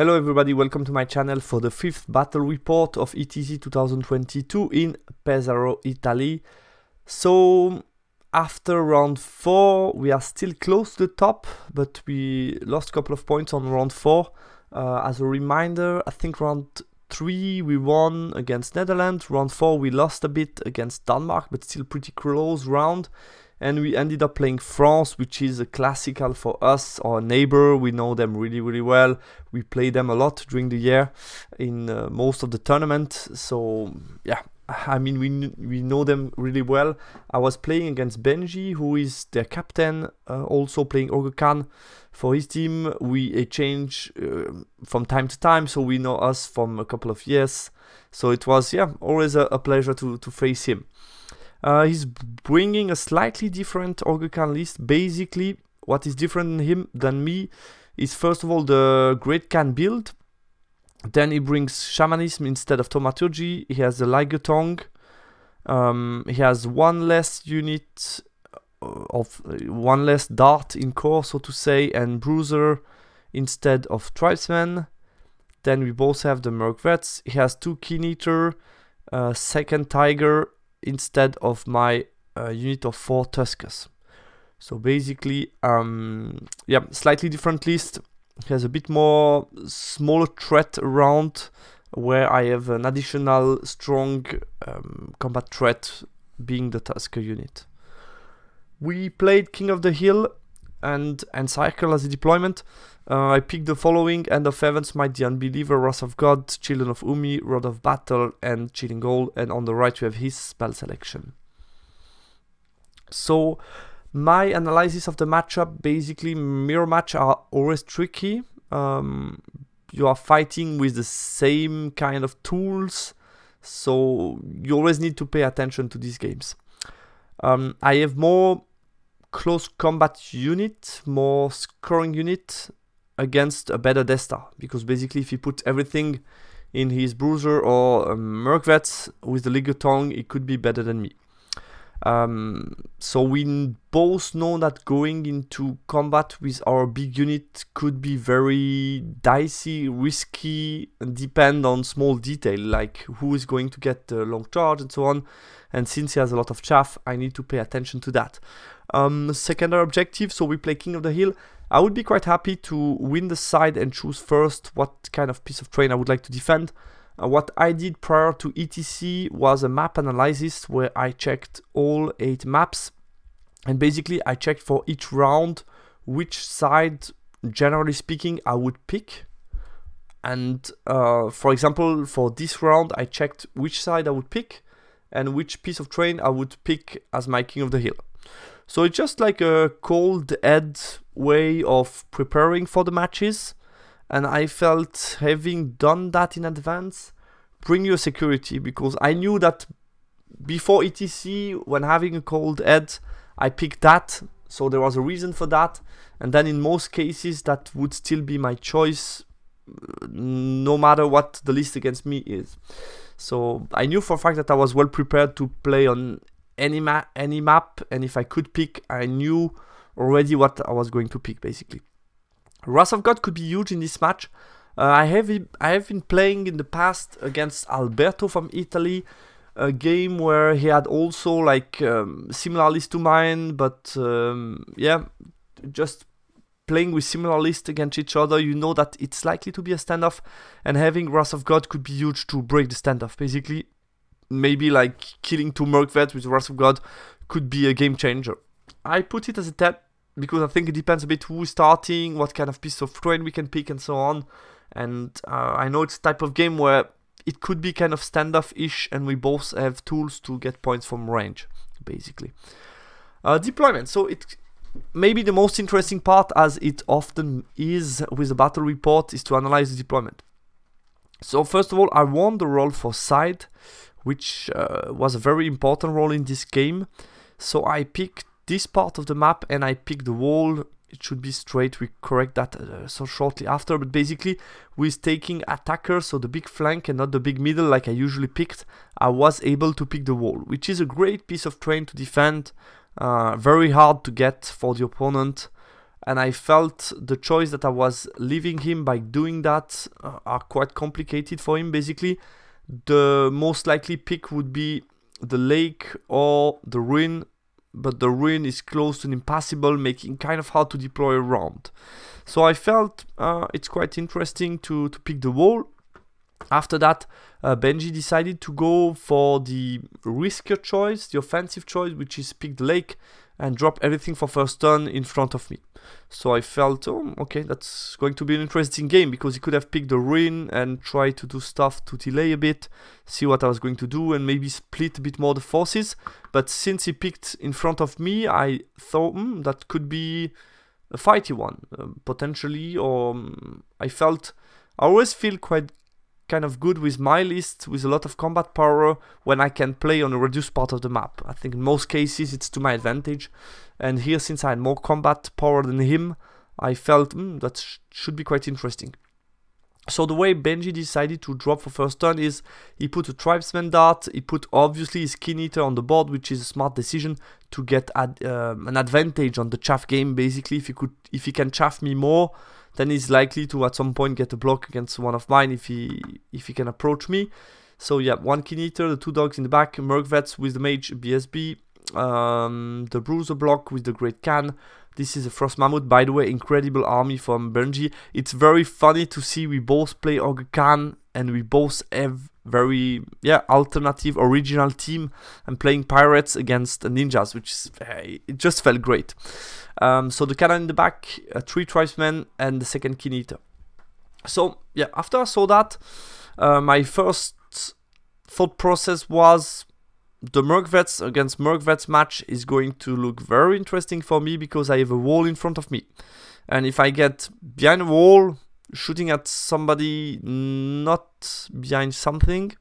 Hello everybody, welcome to my channel for the 5th battle report of ETC 2022 in Pesaro, Italy. So after round 4 we are still close to the top, but we lost a couple of points on round 4. As a reminder, I think round 3 we won against Netherlands, round 4 we lost a bit against Denmark, but still pretty close round. And we ended up playing France, which is a classical for us, our neighbor. We know them really well. We play them a lot during the year in most of the tournament. So yeah, I mean we know them really well. I was playing against Benji, who is their captain, also playing Ogre for his team. We exchange from time to time, so we know us from a couple of years. So it was always a pleasure to face him. He's bringing a slightly different Ogre list. Basically, what is different in him than me is first of all the Great Khan build. Then he brings Shamanism instead of Thaumaturgy. He has the Liger Tongue. He has one less unit one less dart in core, so to say, and Bruiser instead of Tribesman. Then we both have the Merc Vets. He has 2 Keen Eater, second Tiger, instead of my unit of 4 Tuskers. So basically, slightly different list. He has a bit more smaller threat around, where I have an additional strong combat threat being the Tusker unit. We played King of the Hill and Cycle as a deployment. I picked the following: End of Heavens, Might the Unbeliever, Wrath of God, Children of Umi, Rod of Battle, and Chilling Goal. And on the right we have his spell selection. So my analysis of the matchup: basically mirror match are always tricky. You are fighting with the same kind of tools, so you always need to pay attention to these games. I have more close combat unit, more scoring unit against a better Death Star, because basically if he put everything in his Bruiser or Merc Vets with the Liger Tongue, it could be better than me. So we both know that going into combat with our big unit could be very dicey, risky, and depend on small detail, like who is going to get the long charge and so on. And since he has a lot of chaff, I need to pay attention to that. Secondary objective, so we play King of the Hill. I would be quite happy to win the side and choose first what kind of piece of terrain I would like to defend. What I did prior to ETC was a map analysis where I checked all 8 maps, and basically I checked for each round which side, generally speaking, I would pick. And for example, for this round I checked which side I would pick and which piece of terrain I would pick as my King of the Hill. So it's just like a cold-head way of preparing for the matches, and I felt having done that in advance bring you a security, because I knew that before ETC, when having a cold head, I picked that, so there was a reason for that, and then in most cases that would still be my choice, no matter what the list against me is. So I knew for a fact that I was well prepared to play on any map, and if I could pick, I knew already what I was going to pick, basically. Wrath of God could be huge in this match. I have been playing in the past against Alberto from Italy, a game where he had also like similar list to mine, but just playing with similar lists against each other, you know that it's likely to be a standoff, and having Wrath of God could be huge to break the standoff. Basically, maybe like killing 2 Merc Vets with Wrath of God could be a game changer. I put it as a 10 because I think it depends a bit who is starting, what kind of piece of terrain we can pick, and so on. And I know it's a type of game where it could be kind of standoff-ish, and we both have tools to get points from range, basically. Deployment. So it maybe the most interesting part, as it often is with the battle report, is to analyze the deployment. So first of all, I won the role for side, which was a very important role in this game. So I picked this part of the map and I picked the wall. It should be straight, we correct that so shortly after, but basically with taking attacker, so the big flank and not the big middle like I usually picked, I was able to pick the wall, which is a great piece of terrain to defend, very hard to get for the opponent, and I felt the choice that I was leaving him by doing that are quite complicated for him. Basically, the most likely pick would be the lake or the ruin, but the ruin is close to impassable, making kind of hard to deploy around. So I felt it's quite interesting to pick the wall. After that, Benji decided to go for the riskier choice, the offensive choice, which is pick the lake and drop everything for first turn in front of me. So I felt, oh, okay, that's going to be an interesting game, because he could have picked the ruin and try to do stuff to delay a bit, see what I was going to do, and maybe split a bit more the forces. But since he picked in front of me, I thought that could be a fighty one, potentially. Or I always feel quite kind of good with my list with a lot of combat power when I can play on a reduced part of the map. I think in most cases it's to my advantage, and here, since I had more combat power than him, I felt that should be quite interesting. So the way Benji decided to drop for first turn is he put a tribesman dart, he put obviously his Keen Eater on the board, which is a smart decision to get an advantage on the chaff game. Basically, if he can chaff me more, then he's likely to at some point get a block against one of mine if he can approach me. So yeah, one Keen Eater, the two dogs in the back, Merc Vets with the Mage BSB, the Bruiser block with the Great Can. This is a Frost Mammoth, by the way, incredible army from Benji. It's very funny to see we both play Ogre Khan and we both have very alternative original team and playing pirates against ninjas, which is it just felt great. So the cannon in the back, 3 tribesmen and the second Keen Eater. So yeah, after I saw that, my first thought process was the Merc Vets against Merc Vets match is going to look very interesting for me, because I have a wall in front of me, and if I get behind a wall shooting at somebody not behind something,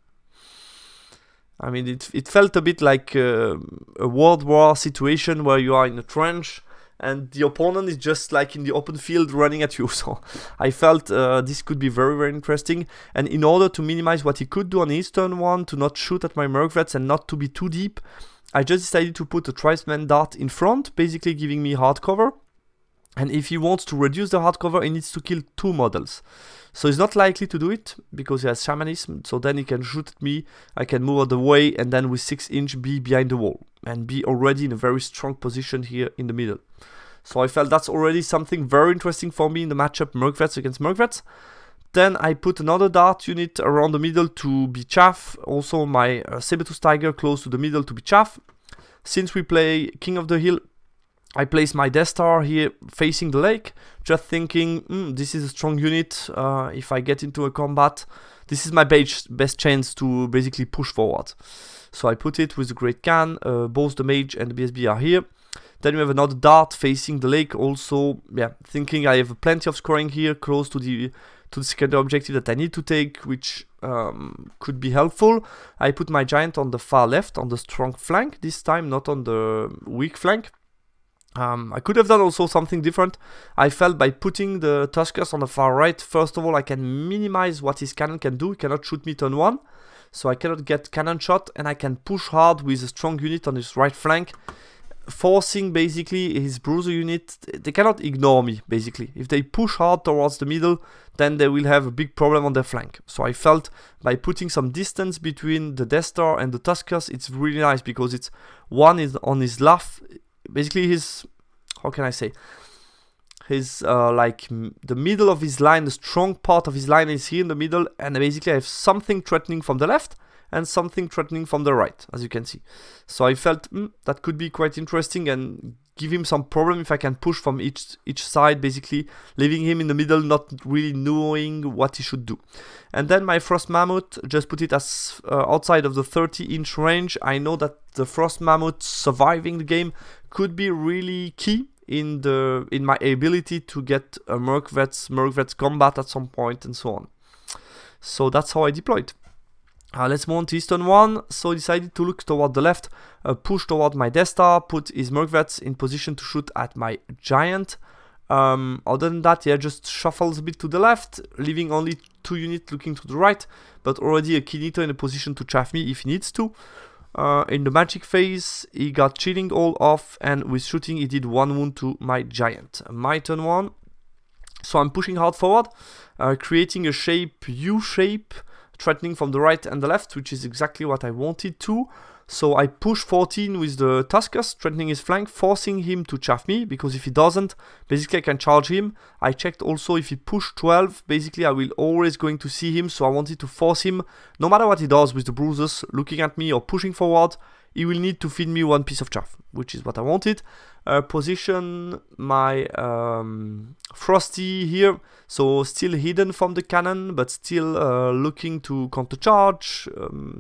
I mean, it felt a bit like a World War situation where you are in a trench and the opponent is just like in the open field running at you. So I felt this could be very, very interesting. And in order to minimize what he could do on his turn 1, to not shoot at my Merc Vets and not to be too deep, I just decided to put a Tribesman dart in front, basically giving me hard cover. And if he wants to reduce the hard cover, he needs to kill 2 models. So he's not likely to do it because he has Shamanism. So then he can shoot at me, I can move out of the way, and then with 6-inch be behind the wall and be already in a very strong position here in the middle. So I felt that's already something very interesting for me in the matchup Merc Vets against Merc Vets. Then I put another dart unit around the middle to be chaff. Also my Sabertooth Tiger close to the middle to be chaff. Since we play King of the Hill, I place my Death Star here facing the lake, just thinking, this is a strong unit. If I get into a combat, this is my best chance to basically push forward. So I put it with the Great Can, both the Mage and the BSB are here. Then we have another dart facing the lake, also, thinking I have plenty of scoring here, close to the secondary objective that I need to take, which could be helpful. I put my Giant on the far left, on the strong flank this time, not on the weak flank. I could have done also something different. I felt by putting the Tuskers on the far right, first of all, I can minimize what his cannon can do. He cannot shoot me turn 1, so I cannot get cannon shot, and I can push hard with a strong unit on his right flank, forcing basically his Bruiser unit. They cannot ignore me, basically. If they push hard towards the middle, then they will have a big problem on their flank. So I felt by putting some distance between the Death Star and the Tuskers, it's really nice, because it's one is on his left. Basically his, how can I say, his like the middle of his line, the strong part of his line is here in the middle, and basically I have something threatening from the left and something threatening from the right, as you can see. So I felt that could be quite interesting and give him some problem if I can push from each side, basically leaving him in the middle, not really knowing what he should do. And then my Frost Mammoth, just put it as outside of the 30-inch range. I know that the Frost Mammoth surviving the game could be really key in my ability to get a Merc Vets combat at some point and so on. So that's how I deployed. Let's move on to his turn 1. So I decided to look toward the left, push toward my Death Star, put his Merc Vets in position to shoot at my Giant. Other than that, just shuffles a bit to the left, leaving only 2 units looking to the right, but already a Keen Eater in a position to chaff me if he needs to. In the magic phase, he got chilling all off, and with shooting he did 1 wound to my giant. My turn 1. So I'm pushing hard forward, creating a shape, U shape, threatening from the right and the left, which is exactly what I wanted to. So I push 14 with the Tuskers, threatening his flank, forcing him to chaff me, because if he doesn't, basically I can charge him. I checked also if he pushed 12, basically I will always going to see him, so I wanted to force him, no matter what he does with the bruisers, looking at me or pushing forward, he will need to feed me 1 piece of chaff, which is what I wanted. Position my Frosty here, so still hidden from the cannon, but still looking to counter charge,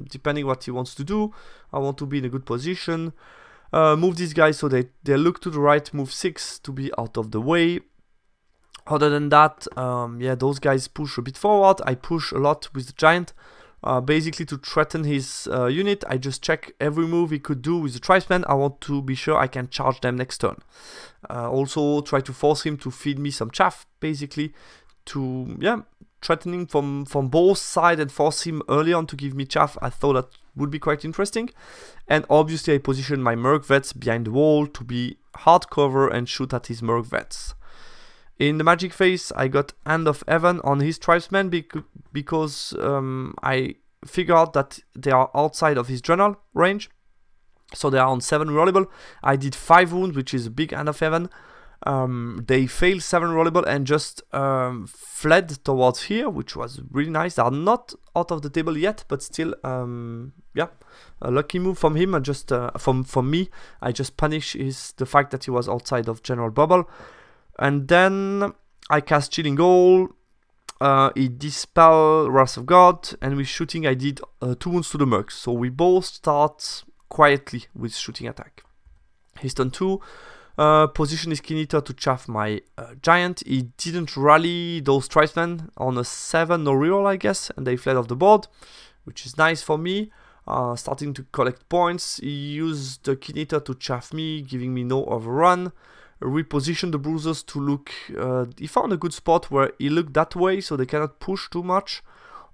depending what he wants to do. I want to be in a good position. Move these guys so they look to the right, move 6 to be out of the way. Other than that, yeah, those guys push a bit forward. I push a lot with the giant. Basically to threaten his unit, I just check every move he could do with the tribesmen. I want to be sure I can charge them next turn. Also try to force him to feed me some chaff, basically to, yeah, threatening from both sides and force him early on to give me chaff. I thought that would be quite interesting. And obviously I position my Merc Vets behind the wall to be hard cover and shoot at his Merc Vets. In the magic phase, I got Hand of Heaven on his tribesmen because I figured out that they are outside of his general range. So they are on 7 rollable. I did 5 wounds, which is a big Hand of Heaven. They failed 7 rollable and just fled towards here, which was really nice. They are not out of the table yet, but still, yeah, a lucky move from him. And just from me, I just punish the fact that he was outside of general bubble. And then I cast Chilling All, he dispel Wrath of God, and with shooting I did 2 wounds to the Mercs. So we both start quietly with shooting attack. His turn 2, position his Keen Eater to chaff my giant. He didn't rally those tribesmen on a 7 no reroll, I guess, and they fled off the board, which is nice for me. Starting to collect points. He used the Keen Eater to chaff me, giving me no overrun. Reposition the bruisers to look, he found a good spot where he looked that way so they cannot push too much,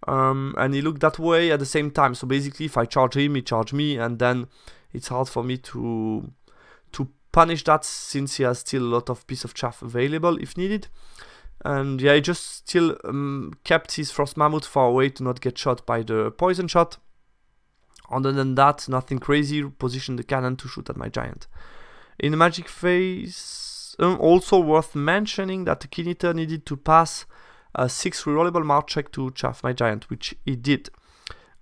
and he looked that way at the same time, so basically if I charge him, he charge me, and then it's hard for me to punish that since he has still a lot of piece of chaff available if needed. And yeah, he just still kept his Frost Mammoth far away to not get shot by the poison shot. Other than that, nothing crazy. Position the cannon to shoot at my giant. In the magic phase, also worth mentioning that the Keen Eater needed to pass a 6 rerollable march check to chaff my giant, which he did.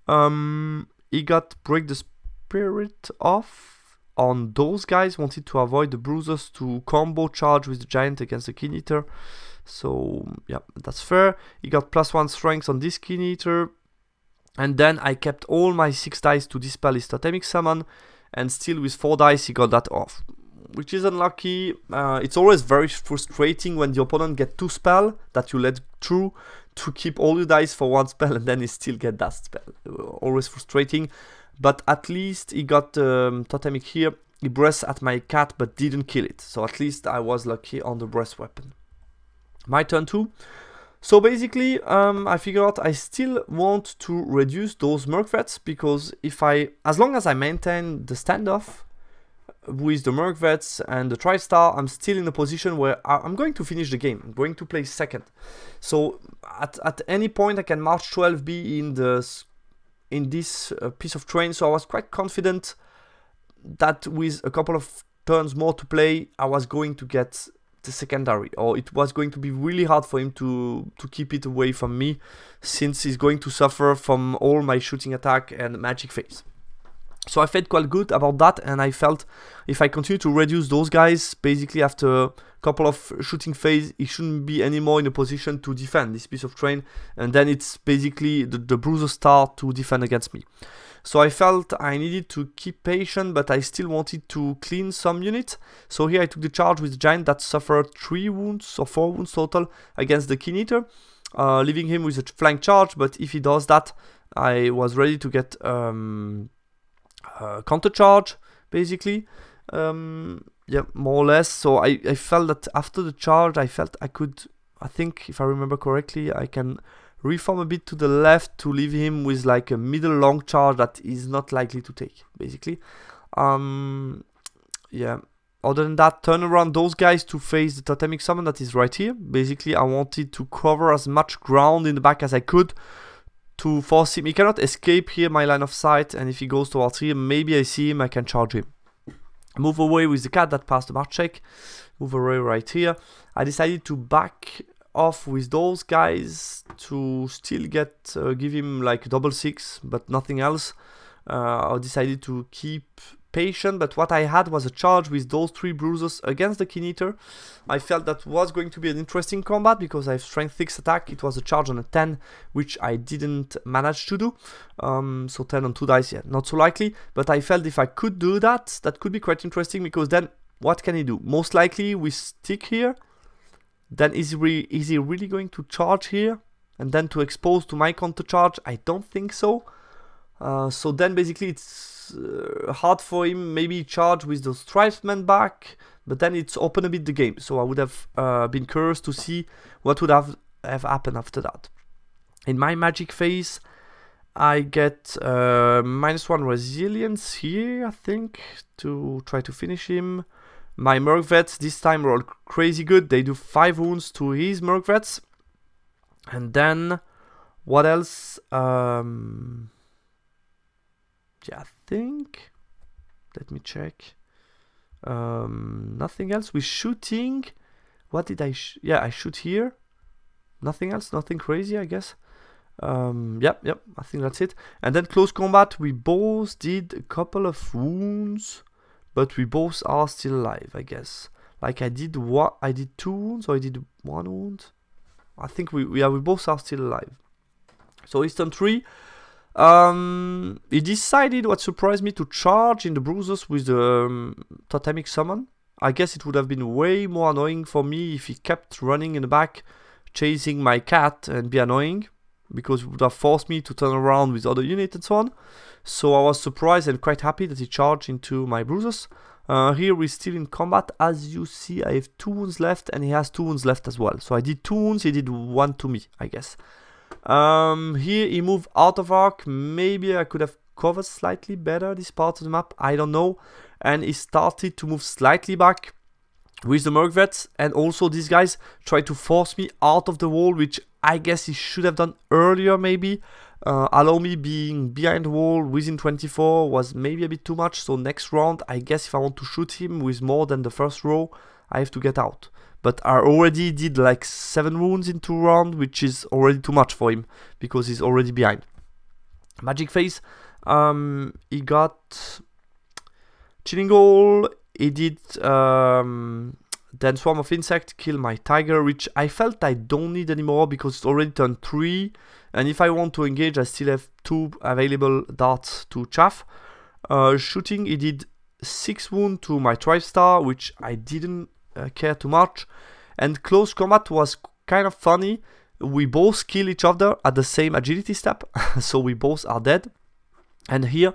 He got Break the Spirit off on those guys, wanted to avoid the bruisers to combo charge with the giant against the Keen Eater. So yeah, that's fair. He got +1 strength on this Keen Eater. And then I kept all my 6 dice to dispel his totemic summon, and still with 4 dice he got that off, which is unlucky. It's always very frustrating when the opponent get 2 spell that you let through to keep all your dice for 1 spell and then he still get that spell. Always frustrating, but at least he got totemic here. He breath at my cat but didn't kill it, so at least I was lucky on the breath weapon. My turn 2. So basically, I figured out I still want to reduce those Merc Vets, because as long as I maintain the standoff with the Merc Vets and the TriStar, I'm still in a position where I'm going to finish the game. I'm going to play second. So at any point I can March 12B in this piece of train. So I was quite confident that with a couple of turns more to play, I was going to get the secondary, or it was going to be really hard for him to keep it away from me, since he's going to suffer from all my shooting attack and magic phase. So I felt quite good about that, and I felt if I continue to reduce those guys, basically after a couple of shooting phase, he shouldn't be anymore in a position to defend this piece of train, and then it's basically the bruiser start to defend against me. So I felt I needed to keep patient, but I still wanted to clean some units. So here I took the charge with the giant that suffered 3 wounds or 4 wounds total against the Keen Eater, leaving him with a flank charge. But if he does that, I was ready to get counter charge, basically. Yeah, more or less. So I felt that after the charge, I felt I think if I remember correctly, I can reform a bit to the left to leave him with like a middle long charge that is not likely to take, basically. Yeah. Other than that, turn around those guys to face the totemic summon that is right here. Basically, I wanted to cover as much ground in the back as I could to force him. He cannot escape here, my line of sight, and if he goes towards here, maybe I see him, I can charge him. Move away with the cat that passed the march check. Move away right here. I decided to back off with those guys to still get give him like double 6, but nothing else. I decided to keep patient, but what I had was a charge with those 3 bruisers against the Keen Eater. I felt that was going to be an interesting combat because I have strength 6 attack. It was a charge on a 10, which I didn't manage to do. So 10 on 2 dice, yeah, not so likely. But I felt if I could do that, that could be quite interesting, because then what can he do? Most likely we stick here. Then is he really going to charge here and then to expose to my counter charge? I don't think so. So then basically it's hard for him, maybe charge with those tribesmen back, but then it's open a bit the game. So I would have been curious to see what would have happened after that. In my magic phase, I get -1 resilience here, I think, to try to finish him. My Merc Vets this time roll crazy good. They do 5 wounds to his Merc Vets. And then, what else? Yeah, I think. Let me check. Nothing else. We're shooting. What did I? Yeah, I shoot here. Nothing else. Nothing crazy, I guess. Yep. I think that's it. And then close combat. We both did a couple of wounds, but we both are still alive, I guess. Like I did what? I did 2 wounds, or I did 1 wound. I think we both are still alive. So it's turn 3. He decided, what surprised me, to charge in the bruisers with the totemic summon. I guess it would have been way more annoying for me if he kept running in the back, chasing my cat and be annoying, because it would have forced me to turn around with other units and so on. So I was surprised and quite happy that he charged into my bruisers. Here we're still in combat. As you see, I have 2 wounds left, and he has 2 wounds left as well. So I did 2 wounds, he did 1 to me, I guess. Here he moved out of arc. Maybe I could have covered slightly better this part of the map, I don't know. And he started to move slightly back with the Merc Vets, and also these guys tried to force me out of the wall, which I guess he should have done earlier maybe. Allow me being behind the wall within 24 was maybe a bit too much, so next round I guess if I want to shoot him with more than the first row, I have to get out. But I already did like 7 wounds in 2 rounds, which is already too much for him, because he's already behind. Magic phase, he got Chilling Hole, he did then Swarm of Insect, kill my Tiger, which I felt I don't need anymore because it's already turn 3, and if I want to engage I still have 2 available darts to chaff. Shooting, he did 6 wounds to my Tri-Star, which I didn't care too much. And close combat was kind of funny. We both kill each other at the same agility step, so we both are dead. And here,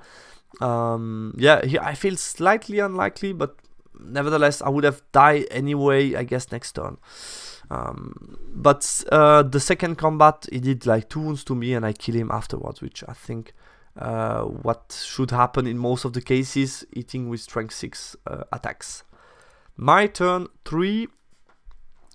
yeah, here I feel slightly unlikely, but nevertheless I would have died anyway, I guess, next turn. But the second combat, he did like 2 wounds to me and I kill him afterwards, which I think what should happen in most of the cases, hitting with strength 6 attacks. My turn 3.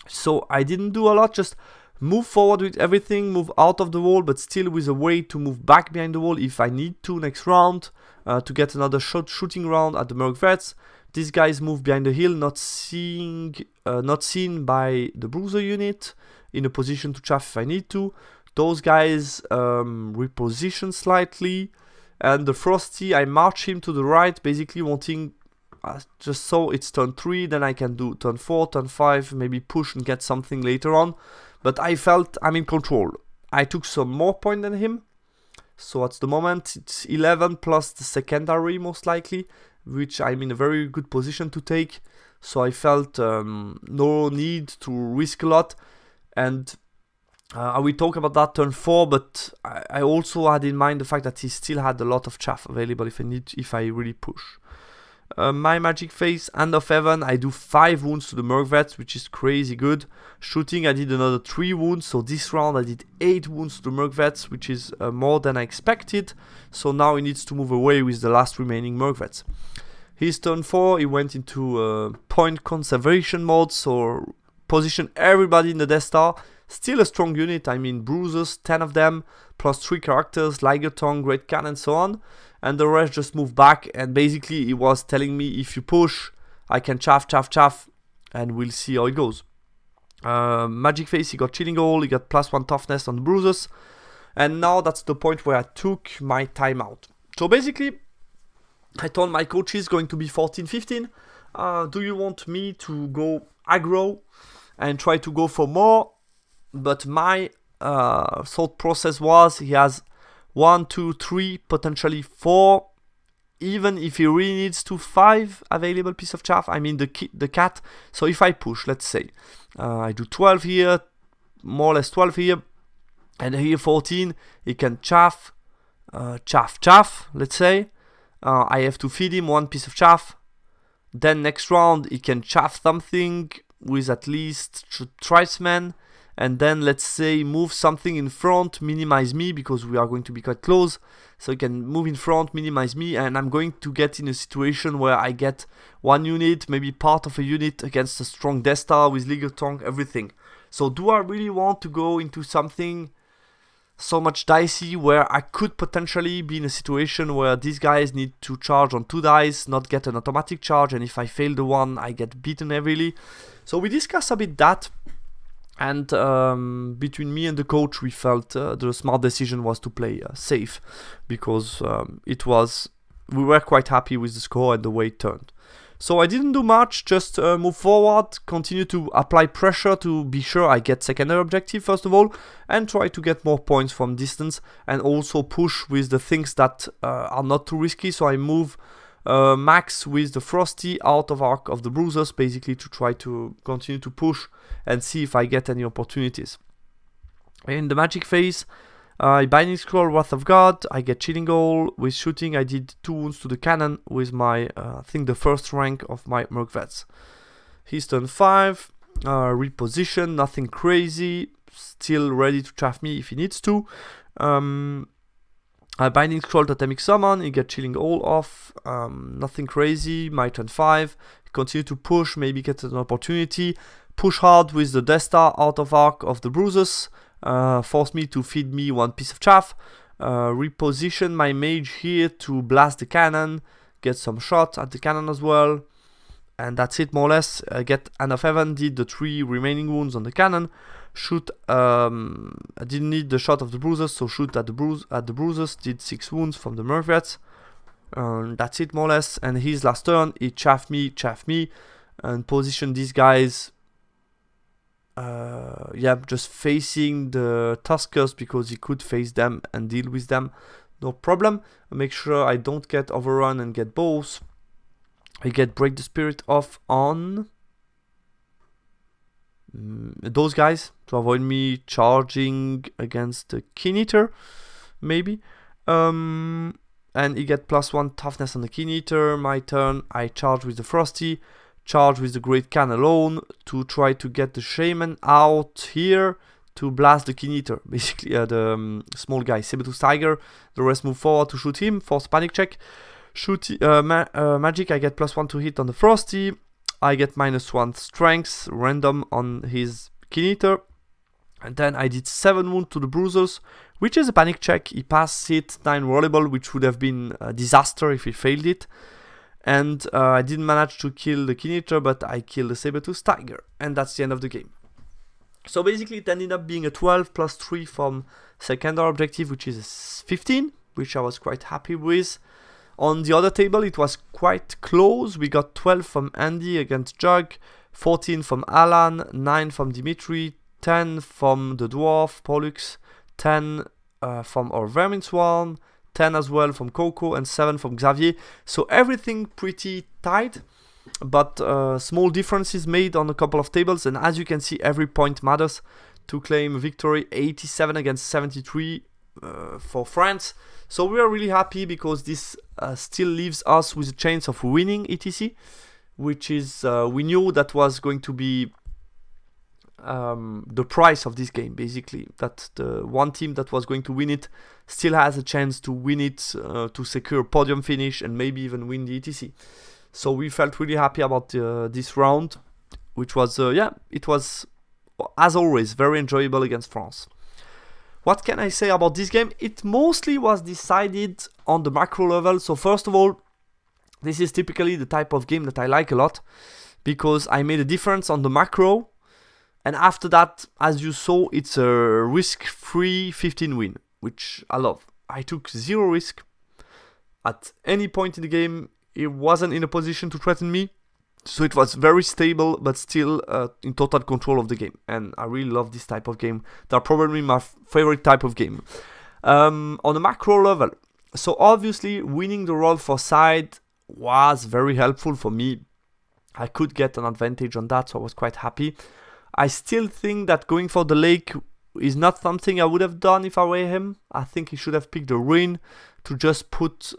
So I didn't do a lot, just move forward with everything, move out of the wall, but still with a way to move back behind the wall if I need to next round, to get another shooting round at the Merc Vets. These guys move behind the hill, not seen by the bruiser unit, in a position to chaff if I need to. Those guys reposition slightly, and the Frosty, I march him to the right, basically wanting just so it's turn 3, then I can do turn 4, turn 5, maybe push and get something later on. But I felt I'm in control. I took some more point than him, so at the moment it's 11 plus the secondary most likely, which I'm in a very good position to take. So I felt no need to risk a lot, and I will talk about that turn 4, but I also had in mind the fact that he still had a lot of chaff available if I really push. My magic phase, Hand of Heaven, I do 5 wounds to the Merc Vets, which is crazy good. Shooting, I did another 3 wounds, so this round I did 8 wounds to the Merc Vets, which is more than I expected. So now he needs to move away with the last remaining Merc Vets. His turn 4, he went into point conservation mode, so position everybody in the Death Star. Still a strong unit, I mean bruisers, 10 of them, plus 3 characters, Liger Tongue, Great Cannon, and so on. And the rest just moved back, and basically he was telling me, if you push, I can chaff, and we'll see how it goes. Magic Face, he got Chilling Hole, he got +1 toughness on the bruisers, and now that's the point where I took my timeout. So basically, I told my coaches going to be 14-15, do you want me to go aggro and try to go for more? But my thought process was, he has 1, 2, 3, potentially 4, even if he really needs to 5 available piece of chaff, I mean the cat. So if I push, let's say, I do 12 here, more or less 12 here, and here 14, he can chaff, let's say. I have to feed him 1 piece of chaff. Then next round, he can chaff something with at least tribesmen. And then let's say move something in front, minimize me, because we are going to be quite close. So you can move in front, minimize me, and I'm going to get in a situation where I get 1 unit, maybe part of a unit against a strong Death Star with Liger Tongue, everything. So do I really want to go into something so much dicey where I could potentially be in a situation where these guys need to charge on 2 dice, not get an automatic charge, and if I fail the one, I get beaten heavily. So we discussed a bit that. And between me and the coach, we felt the smart decision was to play safe, because we were quite happy with the score and the way it turned. So I didn't do much, just move forward, continue to apply pressure to be sure I get secondary objective first of all, and try to get more points from distance, and also push with the things that are not too risky. So I move max with the Frosty out of Arc of the Bruisers, basically to try to continue to push and see if I get any opportunities. In the magic phase, Binding Scroll, Wrath of God, I get Chilling Hole. With shooting, I did 2 wounds to the cannon with my, I think the first rank of my Merc Vets. His turn 5, reposition, nothing crazy, still ready to chaff me if he needs to. Binding Scroll, Totemic Summon, he get Chilling Hole off, nothing crazy. My turn 5, continue to push, maybe get an opportunity. Push hard with the Death Star out of Arc of the Bruisers, force me to feed me 1 piece of chaff. Reposition my mage here to blast the cannon, get some shot at the cannon as well. And that's it more or less. Get Hand of Heaven, did the 3 remaining wounds on the cannon. Shoot, I didn't need the shot of the Bruisers, so shoot at the Bruisers, did 6 wounds from the Merc Vets. That's it more or less. And his last turn, he chaff me, and position these guys, just facing the Tuskers, because he could face them and deal with them, no problem. Make sure I don't get overrun and get both. I get Break the Spirit off on those guys to avoid me charging against the Keen Eater, maybe. And he get +1 toughness on the Keen Eater. My turn, I charge with the Frosty, charge with the Great Can alone to try to get the Shaman out here to blast the Keen Eater, basically the small guy, Saber-Tooth Tiger. The rest move forward to shoot him, force panic check. Shoot magic, I get +1 to hit on the Frosty. I get -1 strength, random on his Keen Eater. And then I did 7 wounds to the Bruisers, which is a panic check. He passed it, 9 rollable, which would have been a disaster if he failed it. And I didn't manage to kill the Keen Eater, but I killed the Saber-Tooth Tiger. And that's the end of the game. So basically it ended up being a 12 +3 from secondary objective, which is 15, which I was quite happy with. On the other table, it was quite close. We got 12 from Andy against Jug, 14 from Alan, 9 from Dimitri, 10 from the Dwarf, Pollux, 10 from our Vermin Swarm, 10 as well from Coco, and 7 from Xavier. So everything pretty tight, but small differences made on a couple of tables. And as you can see, every point matters to claim victory. 87 against 73 for France. So we are really happy because this still leaves us with a chance of winning ETC, which is we knew that was going to be the price of this game, basically, that the one team that was going to win it still has a chance to win it, to secure a podium finish and maybe even win the ETC. So we felt really happy about this round, which was it was, as always, very enjoyable against France. What can I say about this game? It mostly was decided on the macro level. So first of all, this is typically the type of game that I like a lot, because I made a difference on the macro, and after that, as you saw, it's a risk-free 15 win, which I love. I took zero risk. At any point in the game, it wasn't in a position to threaten me, so it was very stable, but still in total control of the game, and I really love this type of game. They're probably my favorite type of game. On a macro level, so obviously winning the roll for side was very helpful for me. I could get an advantage on that, so I was quite happy. I still think that going for the lake is not something I would have done if I were him. I think he should have picked the ruin to just put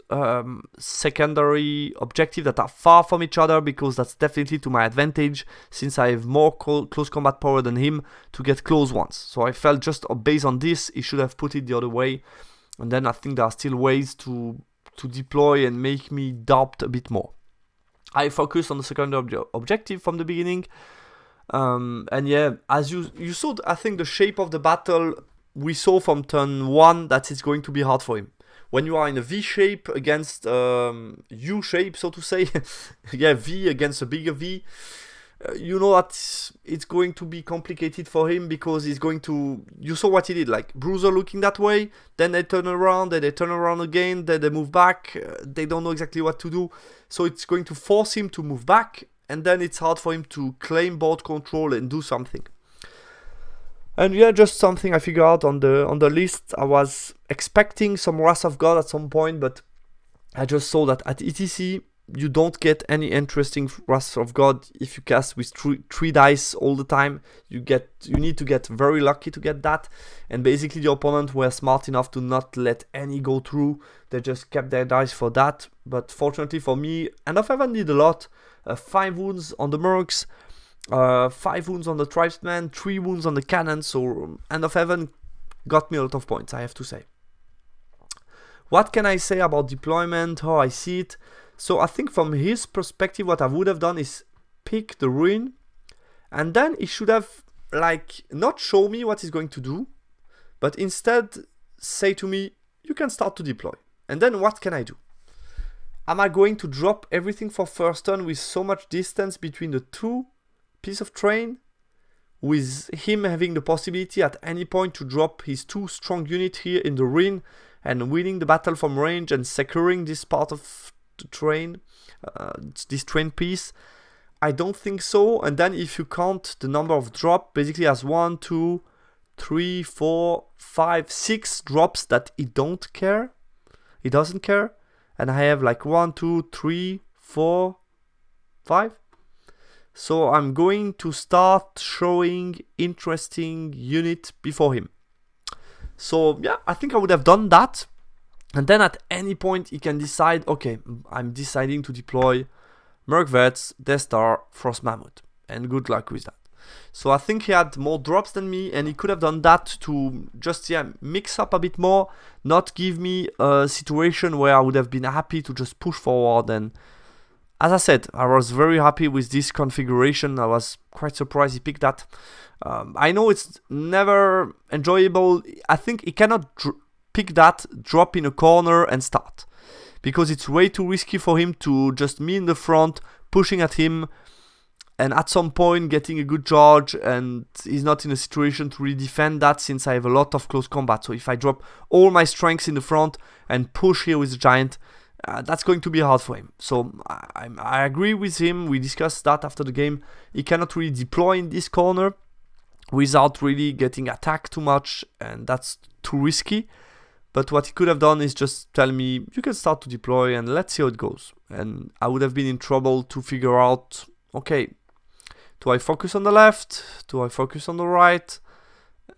secondary objectives that are far from each other, because that's definitely to my advantage, since I have more close combat power than him to get close ones. So I felt just based on this, he should have put it the other way. And then I think there are still ways to deploy and make me doubt a bit more. I focused on the secondary objective from the beginning. And yeah, as you saw, I think the shape of the battle, we saw from turn 1 that it's going to be hard for him. When you are in a V shape against U shape, so to say, yeah, V against a bigger V, you know that it's going to be complicated for him, because he's going to, you saw what he did, like Bruiser looking that way, then they turn around, then they turn around again, then they move back, they don't know exactly what to do, so it's going to force him to move back, and then it's hard for him to claim board control and do something. And yeah, just something I figured out on the list. I was expecting some Wrath of God at some point, but I just saw that at ETC you don't get any interesting Wrath of God if you cast with three dice all the time. You need to get very lucky to get that, and basically the opponent were smart enough to not let any go through. They just kept their dice for that. But fortunately for me, End of Heaven did a lot. 5 wounds on the mercs, 5 wounds on the tribesman, 3 wounds on the cannon, so End of Heaven got me a lot of points, I have to say. What can I say about deployment, how I see it? So I think from his perspective, what I would have done is pick the ruin, and then he should have, like, not show me what he's going to do, but instead say to me, you can start to deploy. And then what can I do? Am I going to drop everything for first turn with so much distance between the two pieces of terrain, with him having the possibility at any point to drop his 2 strong units here in the ruin and winning the battle from range and securing this part of the terrain, this terrain piece? I don't think so. And then if you count the number of drop, basically has 1, 2, 3, 4, 5, 6 drops that he doesn't care. And I have like 1, 2, 3, 4, 5. So I'm going to start showing interesting unit before him. So yeah, I think I would have done that. And then at any point he can decide, okay, I'm deciding to deploy Merc Vets, Death Star, Frost Mammoth. And good luck with that. So I think he had more drops than me, and he could have done that to just mix up a bit more, not give me a situation where I would have been happy to just push forward. And as I said, I was very happy with this configuration. I was quite surprised he picked that. I know it's never enjoyable. I think he cannot pick that, drop in a corner and start, because it's way too risky for him to just me in the front, pushing at him, and at some point getting a good charge, and he's not in a situation to really defend that, since I have a lot of close combat. So if I drop all my strengths in the front and push here with the giant, that's going to be hard for him. So I agree with him. We discussed that after the game. He cannot really deploy in this corner without really getting attacked too much, and that's too risky. But what he could have done is just tell me, you can start to deploy and let's see how it goes. And I would have been in trouble to figure out, okay, do I focus on the left? Do I focus on the right?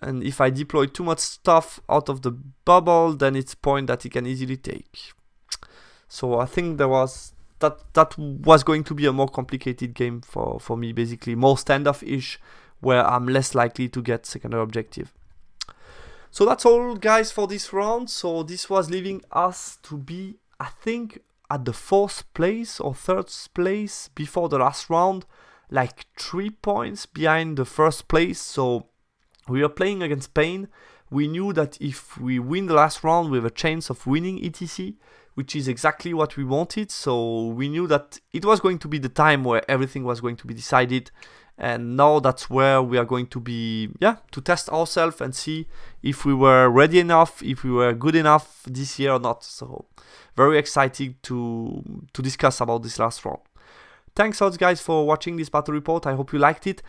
and if I deploy too much stuff out of the bubble, then it's a point that he can easily take. So I think that was going to be a more complicated game for me, basically more standoff-ish, where I'm less likely to get secondary objective. So that's all, guys, for this round. So this was leaving us to be, I think, at the 4th place or 3rd place before the last round, like 3 points behind the 1st place. So we were playing against Spain. We knew that if we win the last round, we have a chance of winning ETC, which is exactly what we wanted. So we knew that it was going to be the time where everything was going to be decided. And now that's where we are going to be, to test ourselves and see if we were ready enough, if we were good enough this year or not. So very excited to discuss about this last round. Thanks a lot, guys, for watching this battle report. I hope you liked it.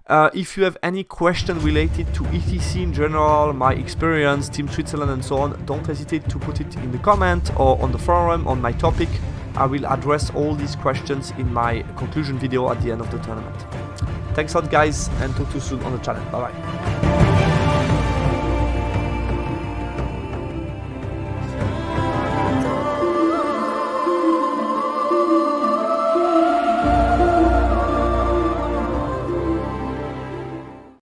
If you have any question related to ETC in general, my experience, Team Switzerland and so on, don't hesitate to put it in the comment or on the forum on my topic. I will address all these questions in my conclusion video at the end of the tournament. Thanks a lot, guys, and talk to you soon on the channel. Bye bye.